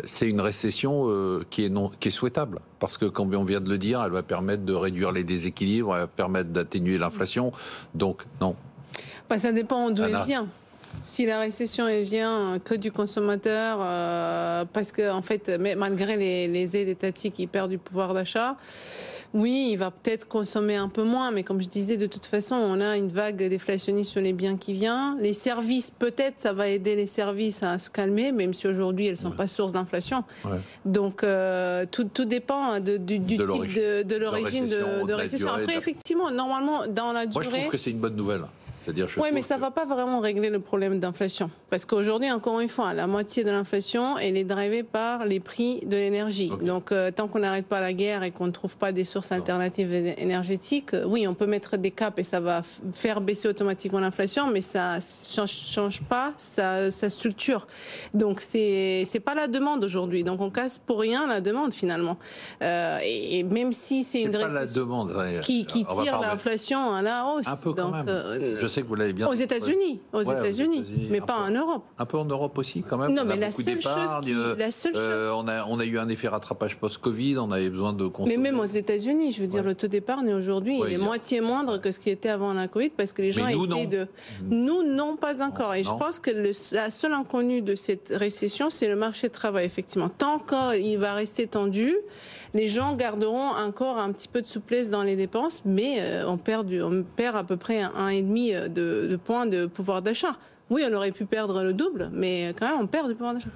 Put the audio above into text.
c'est une récession qui est souhaitable. Parce que, comme on vient de le dire, elle va permettre de réduire les déséquilibres, elle va permettre d'atténuer l'inflation. Donc, non. Ça dépend d'où elle vient. Si la récession elle vient que du consommateur, parce que en fait, malgré les aides étatiques, il perd du pouvoir d'achat. Oui, il va peut-être consommer un peu moins, mais comme je disais, de toute façon, on a une vague déflationniste sur les biens qui vient. Les services, peut-être, ça va aider les services à se calmer, même si aujourd'hui, elles ne sont pas source d'inflation. Ouais. Donc, tout dépend du type de l'origine de récession. Après, effectivement, normalement, dans la durée... Moi, je trouve que c'est une bonne nouvelle. Oui, mais ça ne va pas vraiment régler le problème d'inflation. Parce qu'aujourd'hui, encore une fois, la moitié de l'inflation, elle est drivée par les prix de l'énergie. Okay. Donc, tant qu'on n'arrête pas la guerre et qu'on ne trouve pas des sources alternatives énergétiques, oui, on peut mettre des caps et ça va faire baisser automatiquement l'inflation, mais ça ne change pas sa structure. Donc, ce n'est pas la demande aujourd'hui. Donc, on casse pour rien la demande, finalement. Et même si c'est une récession qui tire l'inflation à la hausse. Un peu quand même. Je sais que vous l'avez bien. Aux États-Unis, mais pas en Europe. Un peu en Europe aussi, quand même. Non, mais la seule chose, on a eu un effet rattrapage post-Covid, on avait besoin de consommer. Mais même aux États-Unis, je veux dire, le taux d'épargne aujourd'hui, il est moitié moindre que ce qui était avant la Covid, parce que les gens essaient de. Nous, non, pas encore. Et je pense que la seule inconnue de cette récession, c'est le marché de travail, effectivement. Tant qu'il va rester tendu, les gens garderont encore un petit peu de souplesse dans les dépenses, mais on perd à peu près 1,5 de points de pouvoir d'achat. Oui, on aurait pu perdre le double, mais quand même, on perd du pouvoir d'achat.